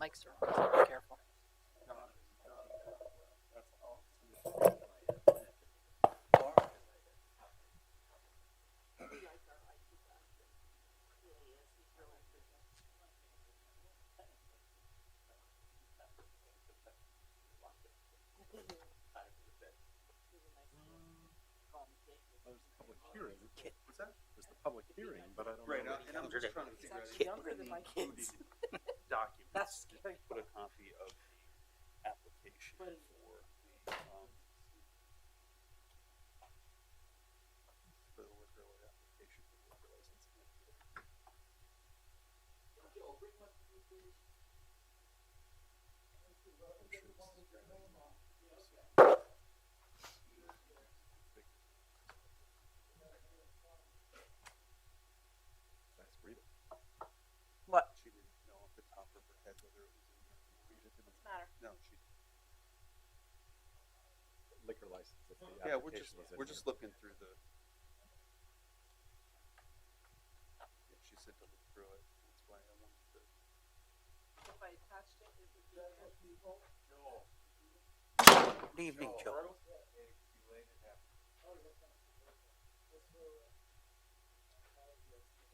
Mike's around, so be careful. Public hearing. What's that? There's the public hearing, but I don't Right, know. and I'm just trying to figure out. Younger than my kids. Documents. That's scary. Put a copy of the application for the, for the liquor application for the liquor license. Let's read it. What? She didn't know off the top of her head whether it was in here. Read it. What's the matter? No, she. Liquor license. If the Yeah, we're application was in just here. looking through the. Yeah, she said to look through it. That's why I wanted to. If I attached it, it would be there. Good evening, Joe.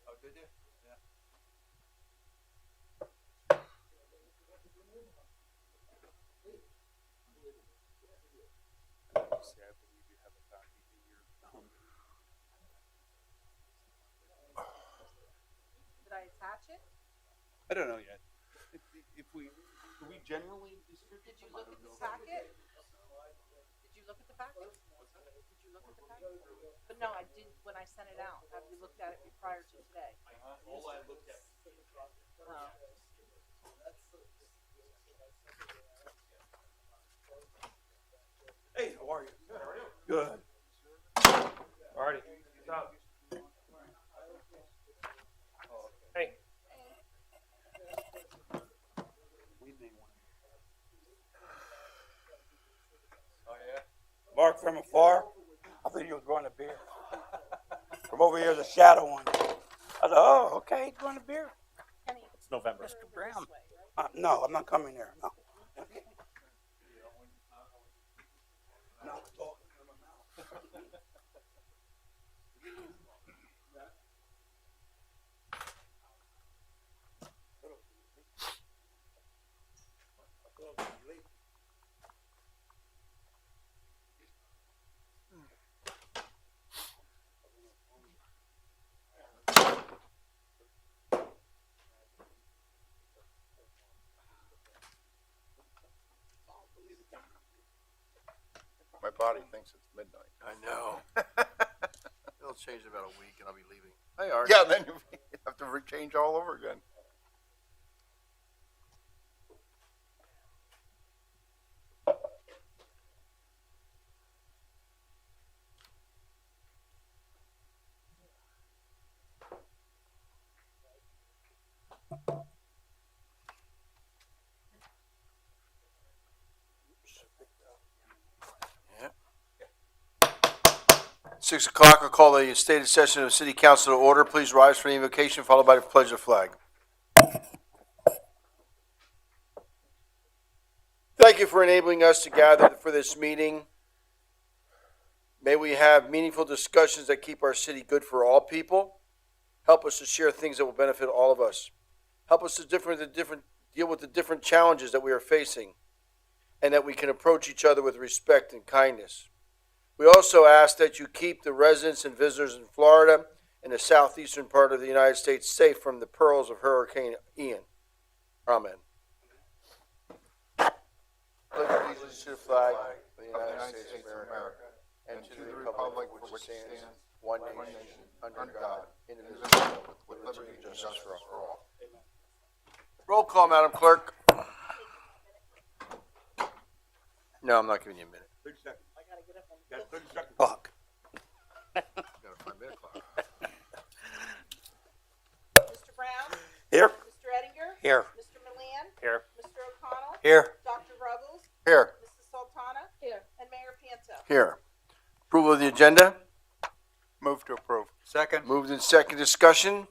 Oh, did you? Yeah. See, I believe you have a copy in your. Did I attach it? I don't know yet. If we, do we generally distribute? Did you look at the packet? Did you look at the packet? Did you look at the packet? But no, I didn't when I sent it out. Have you looked at it prior to today? All I looked at. Oh. Hey, how are you? Good. How are you? Good. Alrighty. What's up? Hey. We may want. Oh yeah. Mark from afar. I think he was growing a beer. From over here, the shadow one. I thought, oh, okay, he's growing a beer. Kenny, It's November. Mr. Brown. No, I'm not coming there. No. No, I'm talking from my mouth. My body thinks it's midnight. I know. It'll change in about a week and I'll be leaving. Hey, Art. Yeah, then you have to rechange all over again. Yeah. 6 o'clock, I'll call the stated session of City Council to order. Please rise for the invocation, followed by the pledge of flag. Thank you for enabling us to gather for this meeting. May we have meaningful discussions that keep our city good for all people. Help us to share things that will benefit all of us. Help us to deal with the different challenges that we are facing, and that we can approach each other with respect and kindness. We also ask that you keep the residents and visitors in Florida and the southeastern part of the United States safe from the perils of Hurricane Ian. Amen. Pledge allegiance to the flag of the United States of America and to the republic for which stands one nation, under God, indivisible, with liberty and justice for all. Roll call, Madam Clerk. No, I'm not giving you a minute. 30 seconds. I gotta get up and. You got 30 seconds. Fuck. Got a 5-minute clock. Mr. Brown? Here. Mr. Ettinger? Here. Mr. Milan? Here. Mr. O'Connell? Here. Dr. Ruggles? Here. Mrs. Sultana? Here. And Mayor Piento? Here. Approval of the agenda. Move to approve. Second. Moved in second discussion.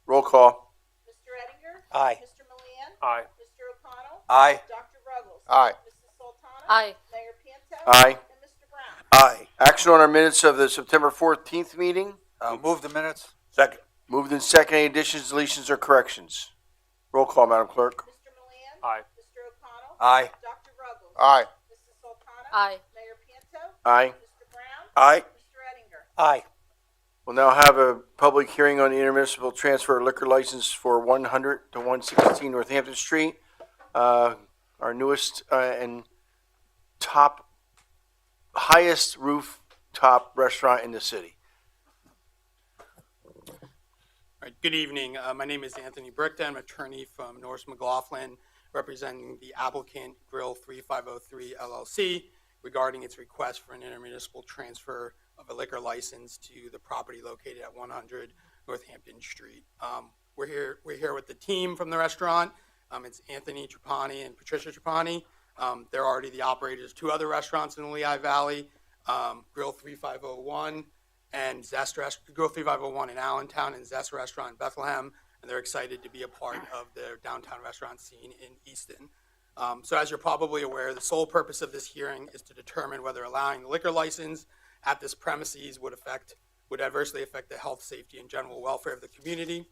Roll call. Mr. Ettinger? Aye. Mr. Milan? Aye. Mr. O'Connell? Aye. Dr. Ruggles. Aye. Mrs. Sultana. Aye. Mayor Pianto. Aye. And Mr. Brown. Aye. Action on our minutes of the September 14th meeting. Move the minutes. Second. Moved in second. Any additions, deletions, or corrections? Roll call, Madam Clerk. Mr. Milan. Aye. Mr. O'Connell. Aye. Dr. Ruggles. Aye. Mrs. Sultana. Aye. Mayor Pianto. Aye. Mr. Brown. Aye. Mr. Ettinger. Aye. We'll now have a public hearing on the intermunicipal transfer of liquor license for 100 to 116 Northampton Street. Our newest and highest rooftop restaurant in the city. All right, good evening. My name is Anthony Brickton. I'm an attorney from Norris McLaughlin, representing the applicant Grill 3503 LLC regarding its request for an intermunicipal transfer of a liquor license to the property located at 100 Northampton Street. We're here with the team from the restaurant. It's Anthony Trapani and Patricia Trapani. They're already the operators of two other restaurants in the Lehigh Valley, Grill 3501 and Zest Grill 3501 in Allentown and Zest Restaurant in Bethlehem, and they're excited to be a part of their downtown restaurant scene in Easton. So as you're probably aware, the sole purpose of this hearing is to determine whether allowing the liquor license at this premises would adversely affect the health, safety, and general welfare of the community.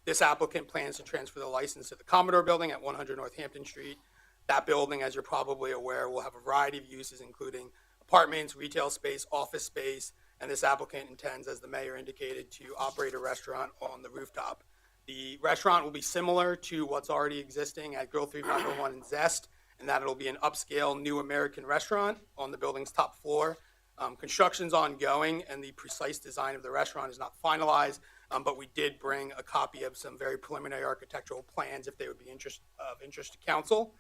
This applicant plans to transfer the license to the Commodore Building at 100 Northampton Street. That building, as you're probably aware, will have a variety of uses, including apartments, retail space, office space, and this applicant intends, as the mayor indicated, to operate a restaurant on the rooftop. The restaurant will be similar to what's already existing at Grill 3501 in Zest, in that it'll be an upscale new American restaurant on the building's top floor. Construction's ongoing, and the precise design of the restaurant is not finalized, but we did bring a copy of some very preliminary architectural plans if they would be of interest to council.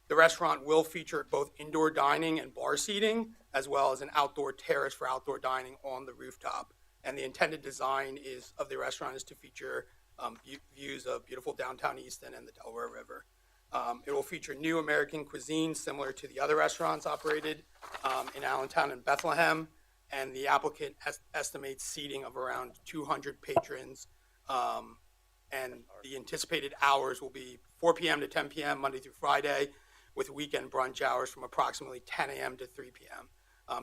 The restaurant will feature both indoor dining and bar seating, as well as an outdoor terrace for outdoor dining on the rooftop. And the intended design of the restaurant is to feature views of beautiful downtown Easton and the Delaware River. It will feature new American cuisine similar to the other restaurants operated in Allentown and Bethlehem. And the applicant estimates seating of around 200 patrons. And the anticipated hours will be 4 p.m. to 10 p.m. Monday through Friday, with weekend brunch hours from approximately 10 a.m. to 3 p.m.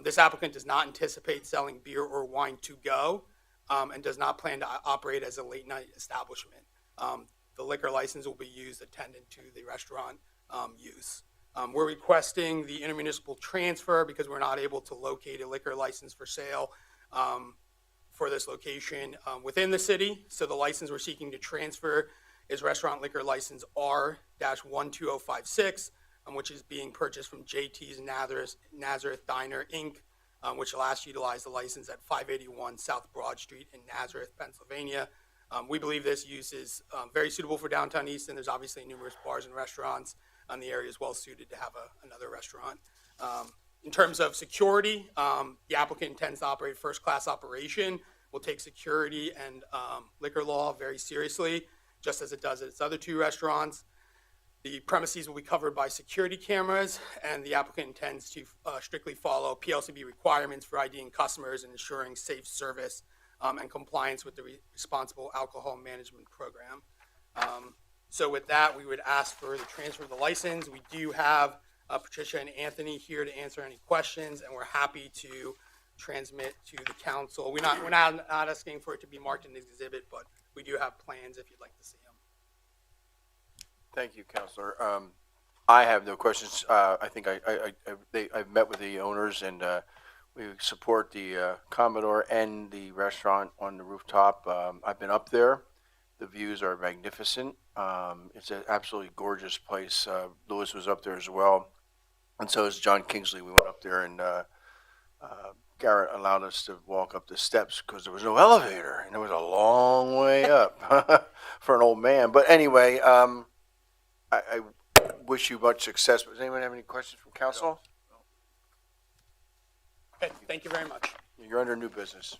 This applicant does not anticipate selling beer or wine to go and does not plan to operate as a late night establishment. The liquor license will be used attendant to the restaurant use. We're requesting the intermunicipal transfer because we're not able to locate a liquor license for sale for this location within the city. So the license we're seeking to transfer is restaurant liquor license R-12056, which is being purchased from JT's Nazareth Diner, Inc., which last utilized the license at 581 South Broad Street in Nazareth, Pennsylvania. We believe this use is very suitable for downtown Easton. There's obviously numerous bars and restaurants, and the area is well suited to have another restaurant. In terms of security, the applicant intends to operate first-class operation. Will take security and liquor law very seriously, just as it does at its other two restaurants. The premises will be covered by security cameras, and the applicant intends to strictly follow PLCB requirements for IDing customers and ensuring safe service and compliance with the Responsible Alcohol Management Program. So with that, we would ask for the transfer of the license. We do have Patricia and Anthony here to answer any questions, and we're happy to transmit to the council. We're not asking for it to be marked in this exhibit, but we do have plans if you'd like to see them. Thank you, Counselor. I have no questions. I think I've met with the owners, and we support the Commodore and the restaurant on the rooftop. I've been up there. The views are magnificent. It's an absolutely gorgeous place. Lewis was up there as well, and so is John Kingsley. We went up there, and Garrett allowed us to walk up the steps because there was no elevator, and it was a long way up for an old man. But anyway, I wish you much success. Does anyone have any questions from council? Okay, thank you very much. You're under new business.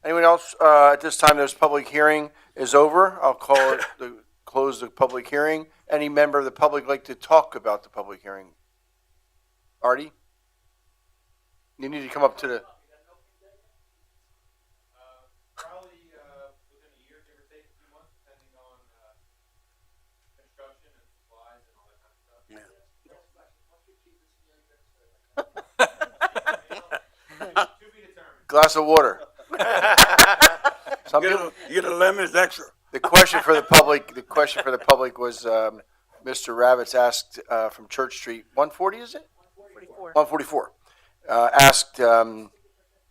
Anyone else? At this time, this public hearing is over. I'll close the public hearing. Any member of the public like to talk about the public hearing? Artie? You need to come up to the... Probably within a year, give or take a few months, depending on construction and Glass of water. Some people, You get a lemon, it's extra. the question for the public was, Mr. Ravitz asked, from Church Street, 140 is it? 44. 144. Asked,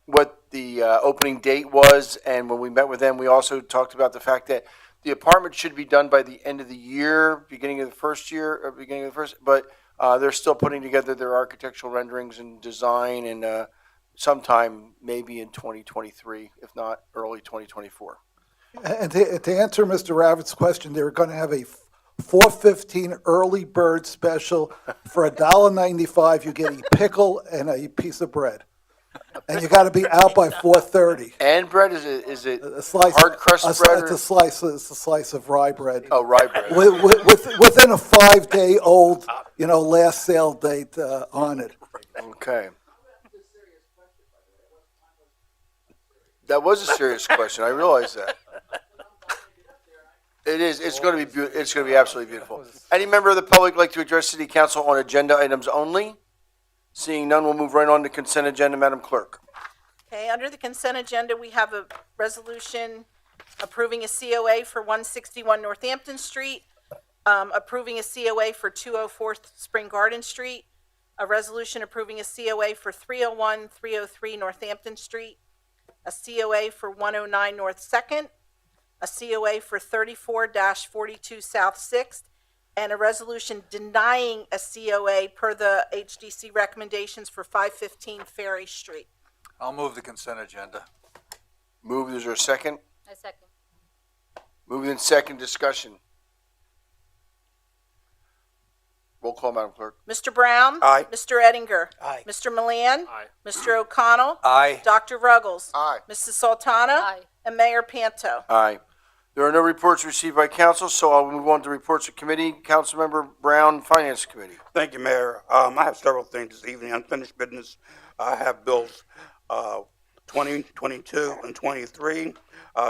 what the, opening date was, and when we met with them, we also talked about the fact that the apartment should be done by the end of the year, beginning of the first year, or beginning of the first, but, they're still putting together their architectural renderings and design, and, sometime maybe in 2023, if not early 2024. And to answer Mr. Ravitz's question, they're going to have a 4:15 early bird special for $1.95. You get a pickle and a piece of bread, and you got to be out by 4:30. And bread, is it A slice, hard crust bread? It's a slice of rye bread. Oh, rye bread. Within a 5-day-old, last sale date on it. Okay. That was a serious question. I realize that. It is. It's going to be. It's going to be absolutely beautiful. Any member of the public like to address City Council on agenda items only? Seeing none, we'll move right on to consent agenda, Madam Clerk. Okay, under the consent agenda, we have a resolution approving a COA for 161 Northampton Street, approving a COA for 204 Spring Garden Street, a resolution approving a COA for 301, 303 Northampton Street, a COA for 109 North 2nd, a COA for 34-42 South 6th, and a resolution denying a COA per the HDC recommendations for 515 Ferry Street. I'll move the consent agenda. Move. Is there a second? I second. Moving in second, discussion. Roll call, Madam Clerk. Mr. Brown? Aye. Mr. Eddinger? Aye. Mr. Milan? Aye. Mr. O'Connell? Aye. Dr. Ruggles? Aye. Mrs. Sultana? Aye. And Mayor Panto. Aye. There are no reports received by council, so I'll move on to reports of committee. Councilmember Brown, Finance Committee. Thank you, Mayor. I have several things this evening. Unfinished business. I have bills 20, 22, and 23,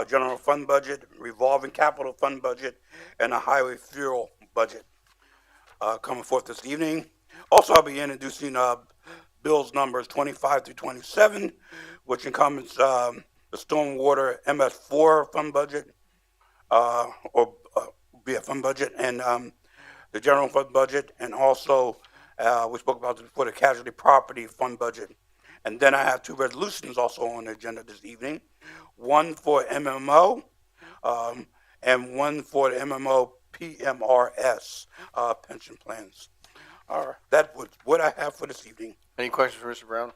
general fund budget, revolving capital fund budget, and a highway fuel budget coming forth this evening. Also, I'll be introducing bills numbers 25 through 27, which encompass the stormwater MS4 fund budget, be a fund budget, and the general fund budget, and also we spoke about this before, the casualty property fund budget. And then I have two resolutions also on the agenda this evening, one for MMO and one for the MMO PMRS pension plans. That was what I have for this evening. Any questions for Mr. Brown?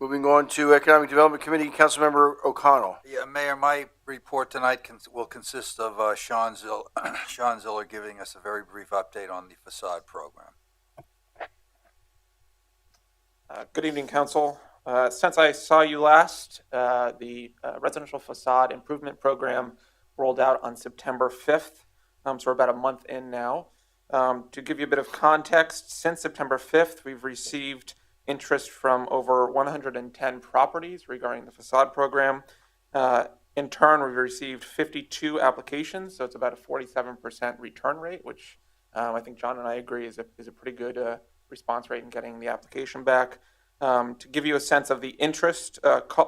Moving on to Economic Development Committee, Councilmember O'Connell. Yeah, Mayor, my report tonight will consist of Sean Ziller giving us a very brief update on the facade program. Good evening, Council. Since I saw you last, the residential facade improvement program rolled out on September 5th, so we're about a month in now. To give you a bit of context, since September 5th, we've received interest from over 110 properties regarding the facade program. In turn, we've received 52 applications, so it's about a 47% return rate, which I think John and I agree is a pretty good response rate in getting the application back. To give you a sense of the interest,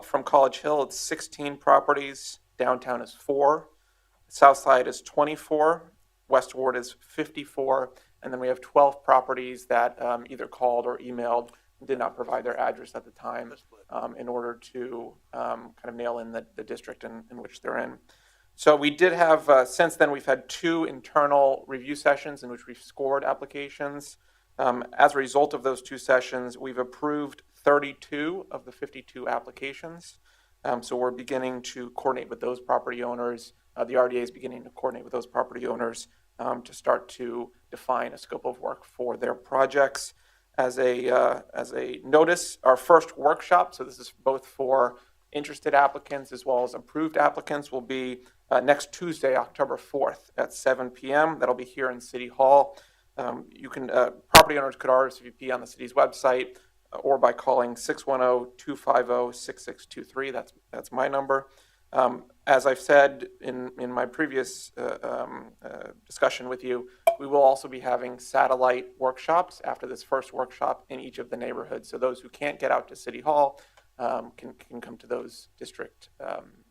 from College Hill, it's 16 properties, downtown is 4, South Side is 24, West Ward is 54, and then we have 12 properties that either called or emailed and did not provide their address at the time in order to kind of nail in the district in which they're in. So we did have, since then, we've had 2 internal review sessions in which we've scored applications. As a result of those 2 sessions, we've approved 32 of the 52 applications. So we're beginning to coordinate with those property owners. The RDA is beginning to coordinate with those property owners to start to define a scope of work for their projects. As a notice, our first workshop, so this is both for interested applicants as well as approved applicants, will be next Tuesday, October 4th at 7 p.m. That'll be here in City Hall. You can property owners could RSVP on the city's website or by calling 610-250-6623. That's my number. As I've said in my previous discussion with you, we will also be having satellite workshops after this first workshop in each of the neighborhoods. So those who can't get out to City Hall can come to those district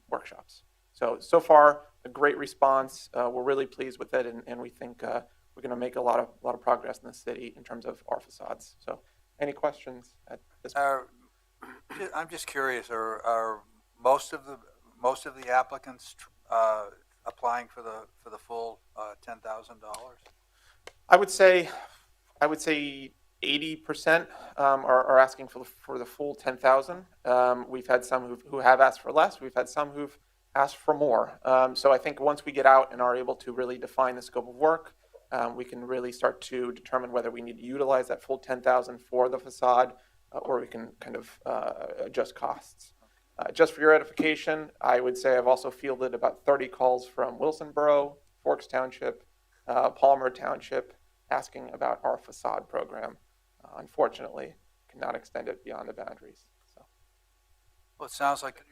workshops. So far, a great response. We're really pleased with it, and we think we're going to make a lot of progress in the city in terms of our facades. So, any questions at this point? I'm just curious, are most of the applicants applying for the full $10,000? I would say 80% are asking for the full 10,000. We've had some who have asked for less. We've had some who've asked for more. So I think once we get out and are able to really define the scope of work, we can really start to determine whether we need to utilize that full 10,000 for the facade, or we can kind of adjust costs. Just for your edification, I would say I've also fielded about 30 calls from Wilson Borough, Forks Township, Palmer Township, asking about our facade program. Unfortunately, cannot extend it beyond the boundaries. So. Well, it sounds like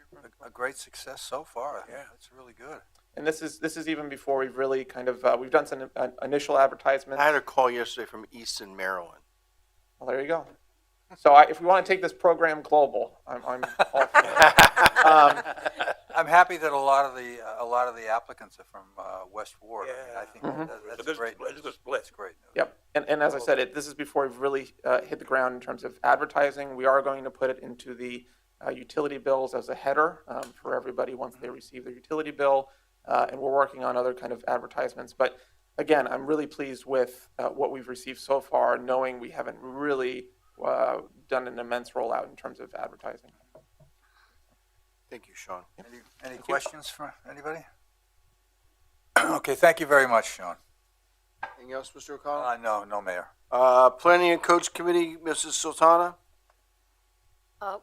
a great success so far. Yeah, it's really good. And this is even before we've really kind of we've done some initial advertisements. I had a call yesterday from Easton, Maryland. Well, there you go. So if we want to take this program global, I'm all for it. I'm happy that a lot of the applicants are from West Ward. I think that's great. It's a good split. That's great news. Yep. And as I said, this is before we've really hit the ground in terms of advertising. We are going to put it into the utility bills as a header for everybody once they receive their utility bill. And we're working on other kind of advertisements. But again, I'm really pleased with what we've received so far, knowing we haven't really done an immense rollout in terms of advertising. Thank you, Sean. Any questions from anybody? Okay, thank you very much, Sean. Anything else, Mr. O'Connell? No, Mayor. Planning and Coach Committee, Mrs. Sultana?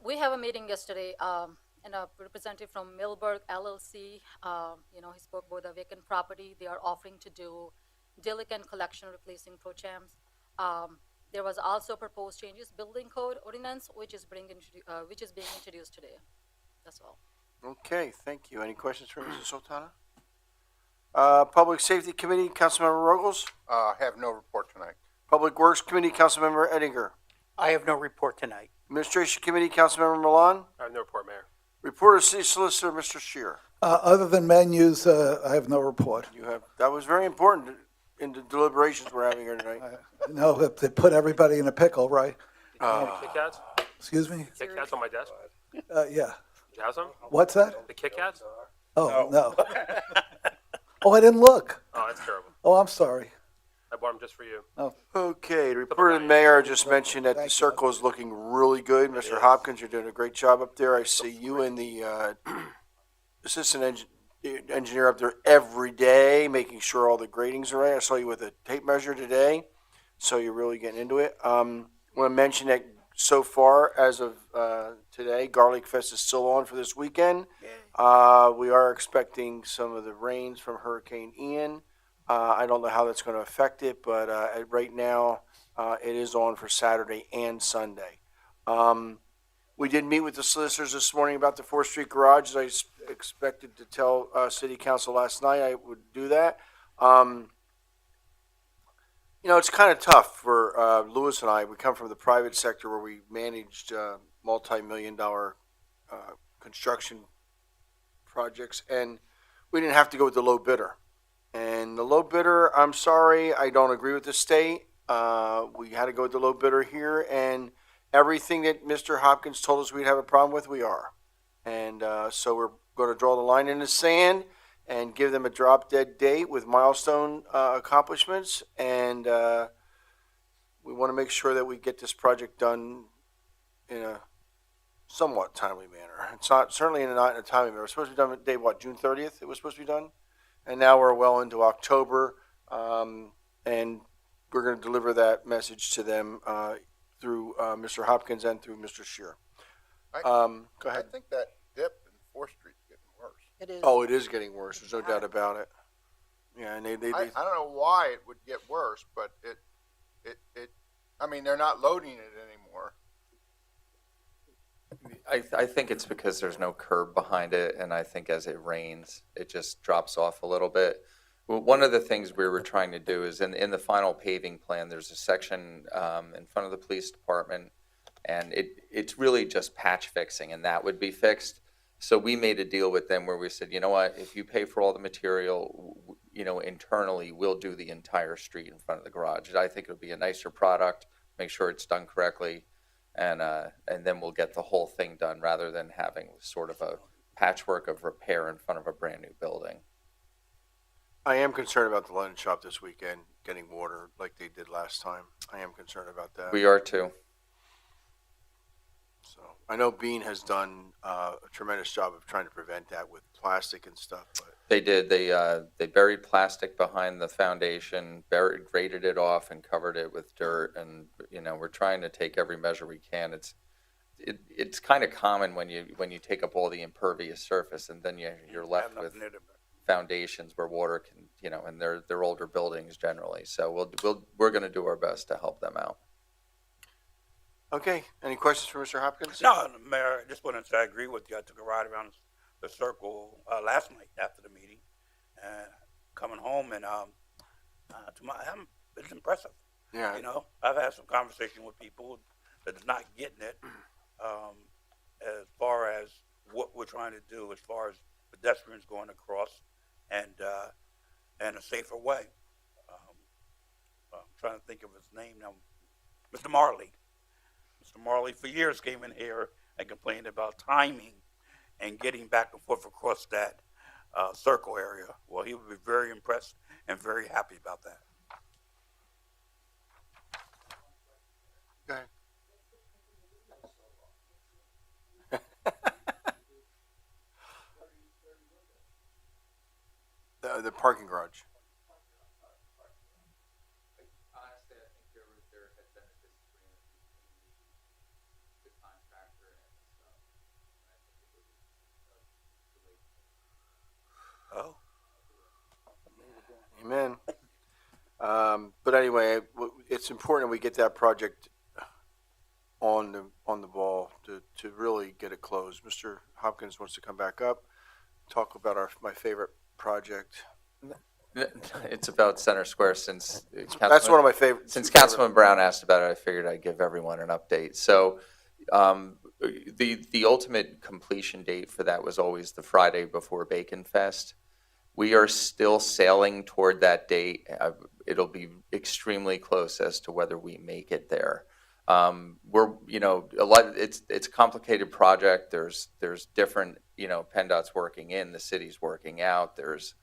We have a meeting yesterday, and a representative from Millburg LLC, he spoke about the vacant property. They are offering to do diligent collection replacing pro-chams. There was also proposed changes, building code ordinance, which is being introduced today. That's all. Okay, thank you. Any questions for Mrs. Sultana? Public Safety Committee, Councilmember Rogels? Have no report tonight. Public Works Committee, Councilmember Eddinger? I have no report tonight. Administration Committee, Councilmember Milan? I have no report, Mayor. Report of City Solicitor, Mr. Shear. Other than menus, I have no report. That was very important in the deliberations we're having here tonight. No, they put everybody in a pickle, right? Kit Kats? Excuse me? Kit Kats on my desk? Yeah. Did you have some? What's that? The Kit Kats? Oh, no. Oh, I didn't look. Oh, that's terrible. Oh, I'm sorry. I bought them just for you. Okay, the report of the mayor just mentioned that the circle is looking really good. Mr. Hopkins, you're doing a great job up there. I see you and the assistant engineer up there every day, making sure all the gradings are right. I saw you with a tape measure today, so you're really getting into it. I want to mention that so far, as of today, Garlic Fest is still on for this weekend. We are expecting some of the rains from Hurricane Ian. I don't know how that's going to affect it, but right now it is on for Saturday and Sunday. We did meet with the solicitors this morning about the 4th Street garage, as I expected to tell City Council last night I would do that. It's kind of tough for Lewis and I. We come from the private sector where we managed multi-million-dollar construction projects, and we didn't have to go with the low bidder. And the low bidder, I'm sorry, I don't agree with the state. We had to go with the low bidder here, and everything that Mr. Hopkins told us we'd have a problem with, we are. And so we're going to draw the line in the sand and give them a drop-dead date with milestone accomplishments. And we want to make sure that we get this project done in a somewhat timely manner. It's not certainly not in a timely manner. It was supposed to be done Dave, June 30th? It was supposed to be done, and now we're well into October, and we're going to deliver that message to them through Mr. Hopkins and through Mr. Shear. Go ahead. I think that dip in 4th Street's getting worse. It is. Oh, it is getting worse. There's no doubt about it. Yeah, and they I don't know why it would get worse, but I mean, they're not loading it anymore. I think it's because there's no curb behind it, and I think as it rains, it just drops off a little bit. Well, one of the things we were trying to do is in the final paving plan, there's a section in front of the police department And it's really just patch fixing, and that would be fixed. So we made a deal with them where we said, you know what, if you pay for all the material, internally, we'll do the entire street in front of the garage. I think it'll be a nicer product, make sure it's done correctly, and then we'll get the whole thing done rather than having sort of a patchwork of repair in front of a brand new building. I am concerned about the London shop this weekend getting water like they did last time. I am concerned about that. We are too. So I know Bean has done a tremendous job of trying to prevent that with plastic and stuff. But They did. They buried plastic behind the foundation, graded it off, and covered it with dirt. And we're trying to take every measure we can. It's kind of common when you take up all the impervious surface, and then you're left with foundations where water can, and they're older buildings generally. So we're going to do our best to help them out. okay, any questions for Mr. Hopkins? No, Mayor, I just wanted to say I agree with you. I took a ride around the circle last night after the meeting, and coming home, and it's impressive. Yeah. I've had some conversation with people that is not getting it as far as what we're trying to do as far as pedestrians going across and a safer way. I'm trying to think of his name now. Mr. Marley. Mr. Marley for years came in here and complained about timing and getting back and forth across that circle area. Well, he would be very impressed and very happy about that. Okay. The parking garage. Honestly, I think there had been a disagreement between the contractor and stuff. And I think it was Amen. But anyway, it's important we get that project on the ball to really get it closed. Mr. Hopkins wants to come back up, talk about my favorite project. It's about Center Square since That's one of my favorites. Since Councilman Brown asked about it, I figured I'd give everyone an update. So the ultimate completion date for that was always the Friday before Bacon Fest. We are still sailing toward that date. It'll be extremely close as to whether we make it there. We're, a lot. It's a complicated project. There's different, PennDOT's working in, the city's working out. There's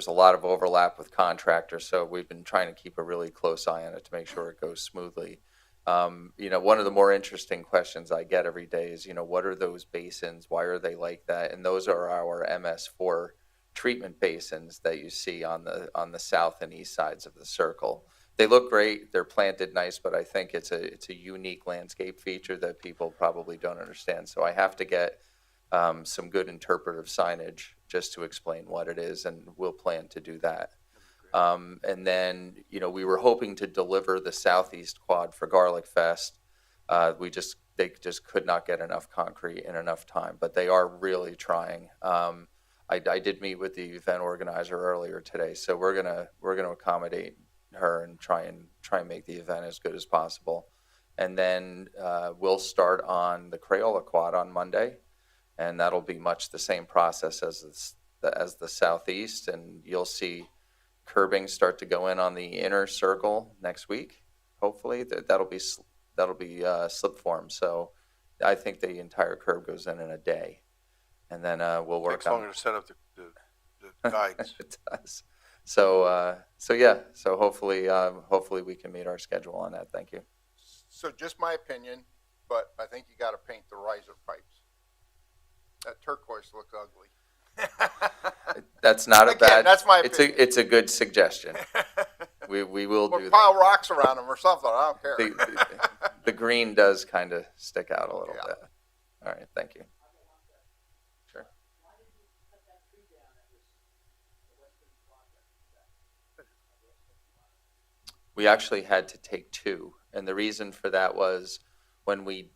a lot of overlap with contractors, so we've been trying to keep a really close eye on it to make sure it goes smoothly. One of the more interesting questions I get every day is, what are those basins? Why are they like that? And those are our MS4 treatment basins that you see on the south and east sides of the circle. They look great. They're planted nice, but I think it's a unique landscape feature that people probably don't understand. So I have to get some good interpretive signage just to explain what it is, and we'll plan to do that. And then, we were hoping to deliver the southeast quad for Garlic Fest. They just could not get enough concrete in enough time, but they are really trying. I did meet with the event organizer earlier today, so we're gonna accommodate her and try and make the event as good as possible. And then we'll start on the Crayola quad on Monday, and that'll be much the same process as the southeast. And you'll see curbing start to go in on the inner circle next week. Hopefully that'll be slip form. So I think the entire curb goes in a day, and then we'll work Takes on. longer to set up the guides. It does. So yeah. So hopefully we can meet our schedule on that. Thank you. So just my opinion, but I think you gotta paint the riser pipes. That turquoise looks ugly. That's not a Again, bad. that's my It's a good suggestion. We will Or do that. pile rocks around them or something, I don't care. The green does kind of stick out a little bit. All right, thank you. Sure. We actually had to take two, and the reason for that was when we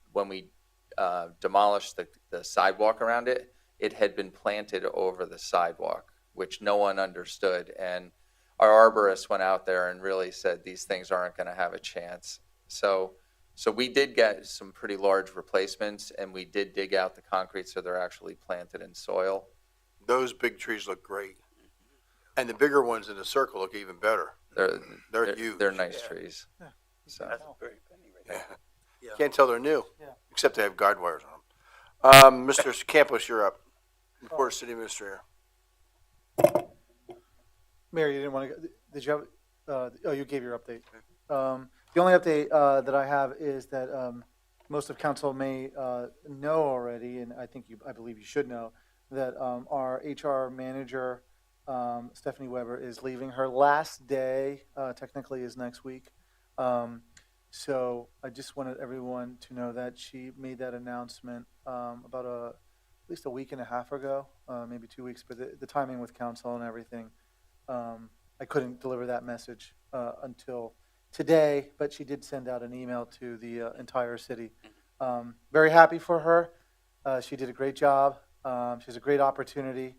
demolished the sidewalk around it, it had been planted over the sidewalk, which no one understood. And our arborist went out there and really said these things aren't going to have a chance. So So we did get some pretty large replacements, and we did dig out the concrete, so they're actually planted in soil. Those big trees look great. And the bigger ones in the circle look even better. They're huge. They're nice trees. So. Can't tell they're new, except they have guide wires on them. Mr. Campos, you're up. Report to City Administrator. Mayor, you didn't want to, did you have, you gave your update. The only update that I have is that most of council may know already, and I believe you should know, that our HR manager, Stephanie Weber, is leaving. Her last day technically is next week. So I just wanted everyone to know that she made that announcement about at least a week and a half ago, maybe 2 weeks, but the timing with council and everything, I couldn't deliver that message until today, but she did send out an email to the entire city. Very happy for her. She did a great job. She has a great opportunity.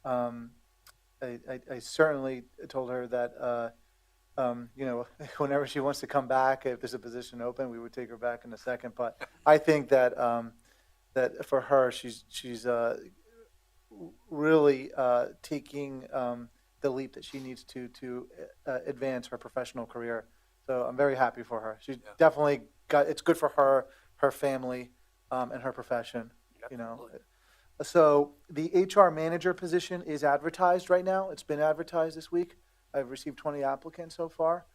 I certainly told her that, whenever she wants to come back, if there's a position open, we would take her back in a second. But I think that that for her, she's really taking the leap that she needs to advance her professional career. So I'm very happy for her. She's definitely it's good for her, her family, and her profession. So the HR manager position is advertised right now. It's been advertised this week. I've received 20 applicants so far.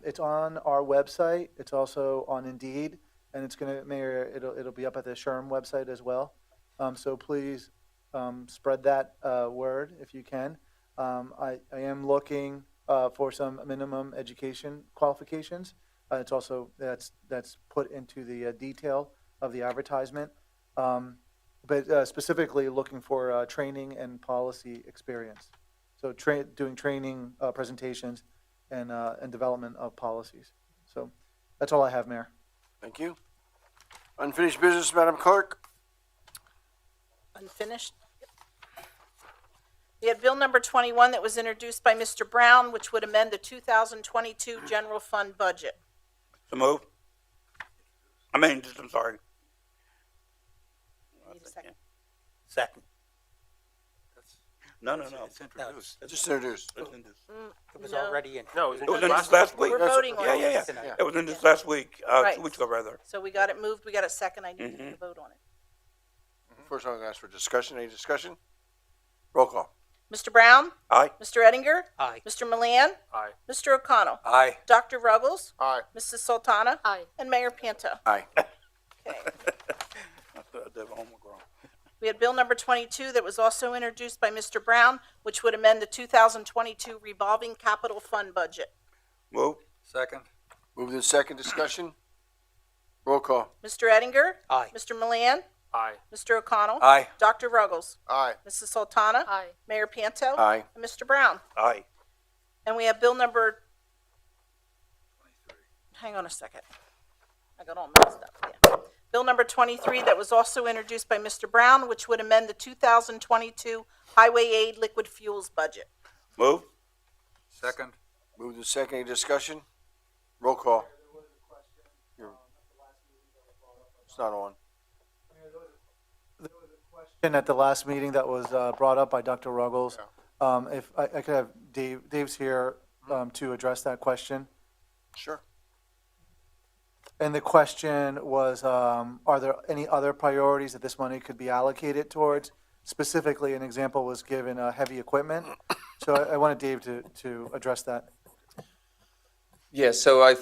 It's on our website. It's also on Indeed, and it'll be up at the SHRM website as well. So please spread that word if you can. I am looking for some minimum education qualifications. It's also that's put into the detail of the advertisement. But specifically looking for training and policy experience. So doing training, presentations, and development of policies. So that's all I have, Mayor. Thank you. Unfinished business, Madam Clerk? Unfinished. We had bill number 21 that was introduced by Mr. Brown, which would amend the 2022 general fund budget. So move. I'm sorry. Need a second? Second. No. It's introduced. Just introduced. It was No. already in. No, It was introduced last week. We're voting on it. Yeah. It was introduced last week, Right. 2 weeks ago, rather. So we got it moved, we got a second, I need to vote on it. First, I'm going to ask for discussion. Any discussion? Roll call. Mr. Brown? Aye. Mr. Ettinger? Aye. Mr. Milan? Aye. Mr. O'Connell? Aye. Dr. Ruggles? Aye. Mrs. Sultana? Aye. And Mayor Panto. Aye. Okay. The homework wrong. We had bill number 22 that was also introduced by Mr. Brown, which would amend the 2022 revolving capital fund budget. Move. Second. Moved in second discussion. Roll call. Mr. Ettinger? Aye. Mr. Milan? Aye. Mr. O'Connell? Aye. Dr. Ruggles? Aye. Mrs. Sultana? Aye. Mayor Panto? Aye. And Mr. Brown. Aye. And we have bill number, hang on a second. I got all mixed up, yeah. Bill number 23 that was also introduced by Mr. Brown, which would amend the 2022 highway aid liquid fuels budget. Move. Second. Moved in second. Any discussion? Roll call. It's not on. And at the last meeting that was brought up by Dr. Ruggles, if I could have Dave's here to address that question. Sure. And the question was, are there any other priorities that this money could be allocated towards? Specifically, an example was given, heavy equipment. So I wanted Dave to address that. Yeah, so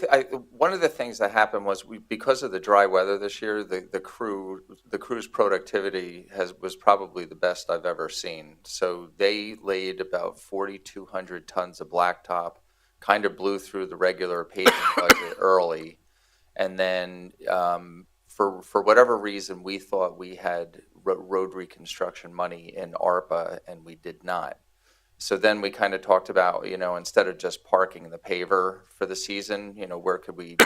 one of the things that happened was because of the dry weather this year, the crew's productivity was probably the best I've ever seen. So they laid about 4,200 tons of blacktop, kind of blew through the regular paving budget early, and then for whatever reason we thought we had road reconstruction money in ARPA, and we did not. So then we kind of talked about, instead of just parking the paver for the season, where could we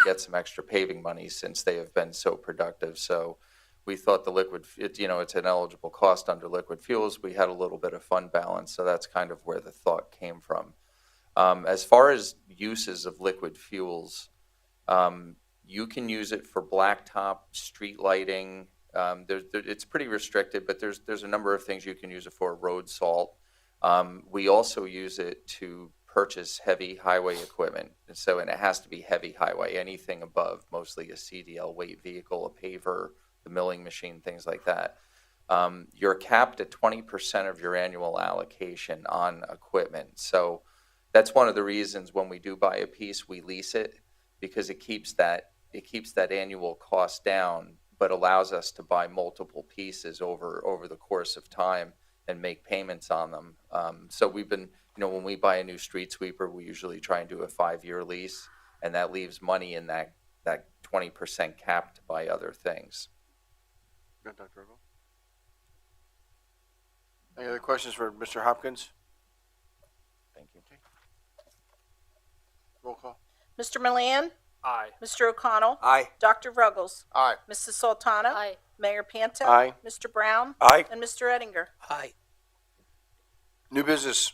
get some extra paving money since they have been so productive? So we thought it's an eligible cost under liquid fuels. We had a little bit of fund balance, so that's kind of where the thought came from. As far as uses of liquid fuels, You can use it for blacktop, street lighting. It's pretty restricted, but there's a number of things you can use it for, road salt. We also use it to purchase heavy highway equipment. And it has to be heavy highway, anything above, mostly a CDL weight vehicle, a paver, the milling machine, things like that. You're capped at 20% of your annual allocation on equipment. So that's one of the reasons when we do buy a piece, we lease it, because it keeps that annual cost down, but allows us to buy multiple pieces over the course of time and make payments on them. So we've been, when we buy a new street sweeper, we usually try and do a 5-year lease, and that leaves money in that 20% cap to buy other things. Good, Dr. Revel. Any other questions for Mr. Hopkins? Thank you. Roll call. Mr. Milan? Aye. Mr. O'Connell? Aye. Dr. Ruggles? Aye. Mrs. Sultana? Aye. Mayor Panto? Aye. Mr. Brown? Aye. And Mr. Ettinger? Aye. New business.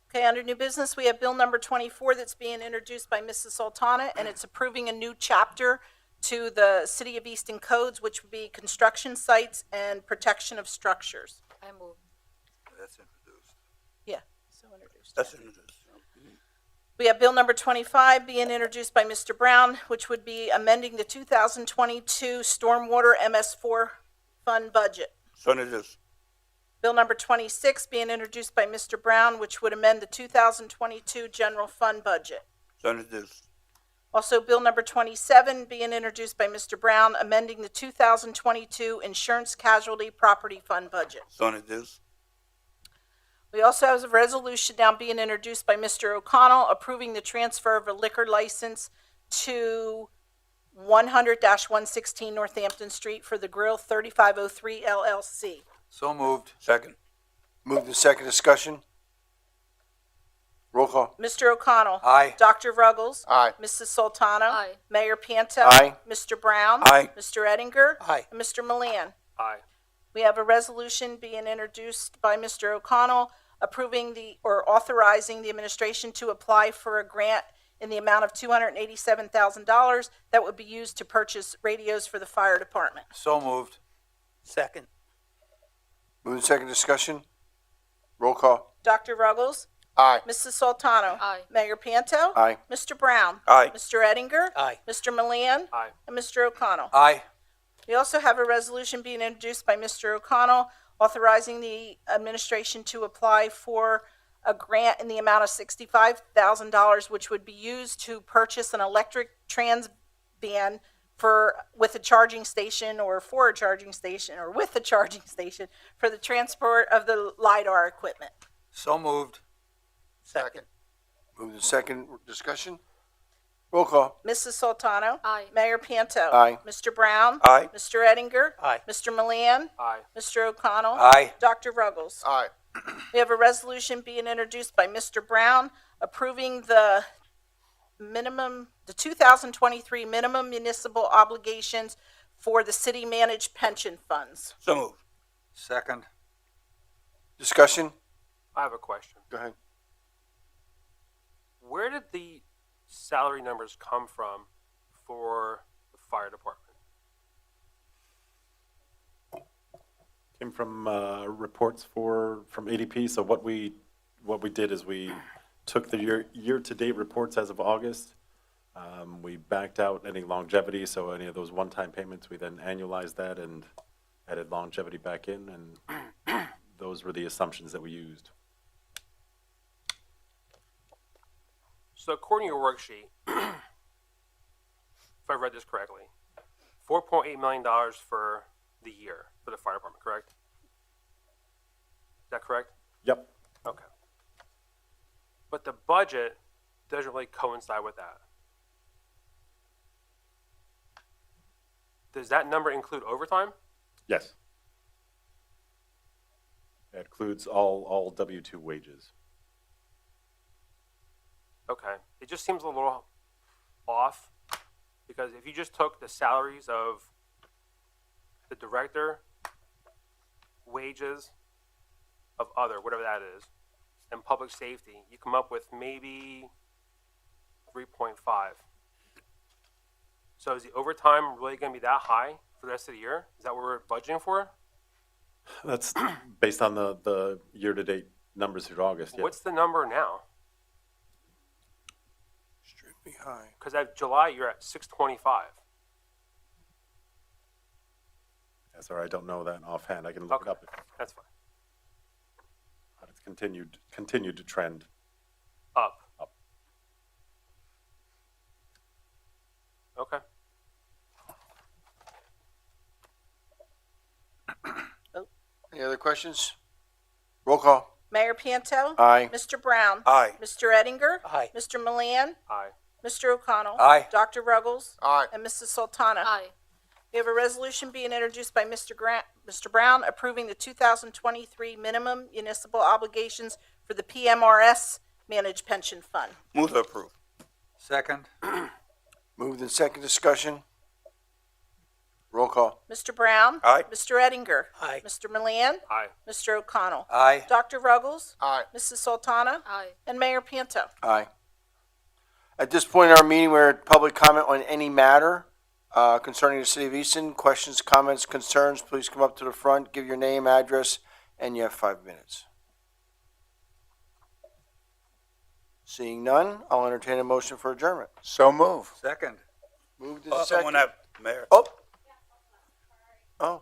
Okay, under new business, we have bill number 24 that's being introduced by Mrs. Sultana, and it's approving a new chapter to the City of Easton codes, which would be construction sites and protection of structures. I move. That's introduced. Yeah, so introduced. That's introduced. We have bill number 25 being introduced by Mr. Brown, which would be amending the 2022 Stormwater MS4 Fund budget. So introduced. Bill number 26 being introduced by Mr. Brown, which would amend the 2022 General Fund budget. So introduced. Also, bill number 27 being introduced by Mr. Brown, amending the 2022 Insurance Casualty Property Fund budget. So introduced. We also have a resolution now being introduced by Mr. O'Connell approving the transfer of a liquor license to 100-116 Northampton Street for the Grill 3503 LLC. So moved. Second. Moved in second discussion. Roll call. Mr. O'Connell. Aye. Dr. Ruggles. Aye. Mrs. Sultana. Aye. Mayor Panto. Aye. Mr. Brown. Aye. Mr. Ettinger. Aye. And Mr. Milan. Aye. We have a resolution being introduced by Mr. O'Connell approving or authorizing the administration to apply for a grant in the amount of $287,000 that would be used to purchase radios for the fire department. So moved. Second. Moved in second discussion. Roll call. Dr. Ruggles. Aye. Mrs. Sultano. Aye. Mayor Panto. Aye. Mr. Brown. Aye. Mr. Ettinger. Aye. Mr. Milan. Aye. And Mr. O'Connell. Aye. We also have a resolution being introduced by Mr. O'Connell authorizing the administration to apply for a grant in the amount of $65,000, which would be used to purchase an electric trans van with a charging station or for a charging station or with a charging station for the transport of the LiDAR equipment. So moved. Second. Moved in second discussion. Roll call. Mrs. Sultano. Aye. Mayor Panto. Aye. Mr. Brown. Aye. Mr. Ettinger. Aye. Mr. Milan. Aye. Mr. O'Connell. Aye. Dr. Ruggles. Aye. We have a resolution being introduced by Mr. Brown approving the 2023 minimum municipal obligations for the city-managed pension funds. So moved. Second. Discussion. I have a question. Go ahead. Where did the salary numbers come from for the fire department? Came from reports from ADP. So what we did is we took the year-to-date reports as of August. We backed out any longevity, so any of those one-time payments, we then annualized that and added longevity back in, and those were the assumptions that we used. So according to your worksheet, if I read this correctly, $4.8 million for the year for the fire department, correct? Is that correct? Yep. Okay. But the budget doesn't really coincide with that. Does that number include overtime? Yes. That includes all W-2 wages. Okay. It just seems a little off because if you just took the salaries of the director, wages of other, whatever that is, and public safety, you come up with maybe 3.5. So is the overtime really gonna be that high for the rest of the year? Is that what we're budgeting for? That's based on the year-to-date numbers through August, yeah. What's the number now? Extremely high. Because at July, you're at 625. Yeah, sorry, I don't know that offhand. I can look it Okay, up. that's fine. But it's continued to trend Up. up. Okay. Any other questions? Roll call. Mayor Panto? Aye. Mr. Brown? Aye. Mr. Ettinger? Aye. Mr. Milan? Aye. Mr. O'Connell? Aye. Dr. Ruggles? Aye. And Mrs. Sultana? Aye. We have a resolution being introduced by Mr. Brown approving the 2023 minimum municipal obligations for the PMRS Managed Pension Fund. Move to approve. Second. Moved in second discussion. Roll call. Mr. Brown? Aye. Mr. Ettinger? Aye. Mr. Milan? Aye. Mr. O'Connell? Aye. Dr. Ruggles? Aye. Mrs. Sultana? Aye. And Mayor Panto? Aye. At this point in our meeting, we're at public comment on any matter concerning the city of Easton. Questions, comments, concerns, please come up to the front, give your name, address, and you have 5 minutes. Seeing none, I'll entertain a motion for adjournment. So move. Second. Moved in Someone second. have, Mayor. Oh. Oh.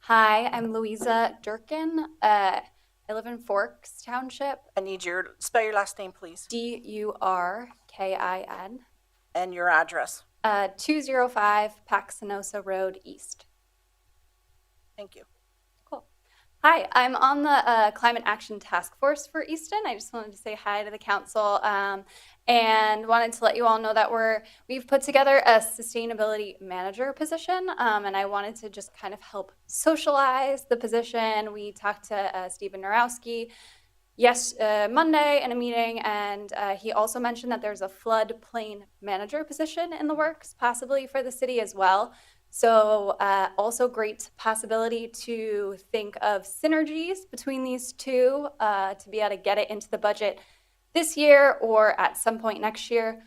Hi, I'm Louisa Durkin. I live in Forks Township, I need spell your last name, please, Durkin, and your address. 205 Paxenosa Road East. Thank you. Cool. Hi, I'm on the Climate Action Task Force for Easton. I just wanted to say hi to the council and wanted to let you all know that we've put together a sustainability manager position, and I wanted to just kind of help socialize the position. We talked to Stephen Narowski Monday in a meeting, and he also mentioned that there's a floodplain manager position in the works, possibly for the city as well. So also great possibility to think of synergies between these two to be able to get it into the budget this year or at some point next year.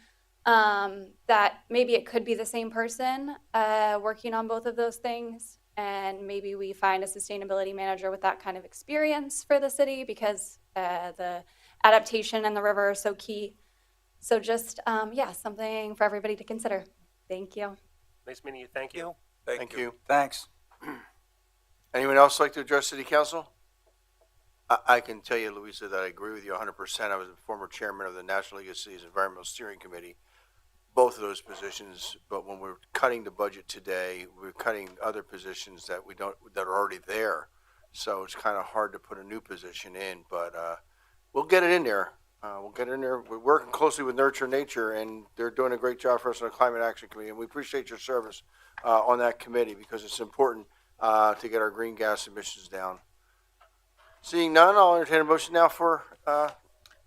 That maybe it could be the same person working on both of those things. And maybe we find a sustainability manager with that kind of experience for the city because the adaptation and the river are so key. So just, something for everybody to consider. Thank you. Nice meeting you. Thank you. Thank you. Thanks. Anyone else like to address city council? I can tell you, Louisa, that I agree with you 100%. I was a former chairman of the National League of Cities Environmental Steering Committee, both of those positions. But when we're cutting the budget today, we're cutting other positions that that are already there. So it's kind of hard to put a new position in, but we'll get it in there. We're working closely with Nurture Nature, and they're doing a great job for us on the Climate Action Committee. And we appreciate your service on that committee because it's important to get our green gas emissions down. Seeing none, I'll entertain a motion now for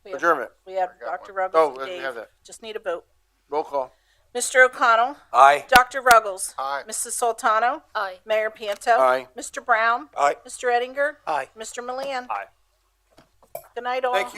adjournment. We have Dr. Ruggles Oh, and we Dave. have that. Just need a vote. Roll call. Mr. O'Connell? Aye. Dr. Ruggles? Aye. Mrs. Sultano? Aye. Mayor Panto? Aye. Mr. Brown? Aye. Mr. Ettinger? Aye. Mr. Milan? Aye. Good night, all. Thank you.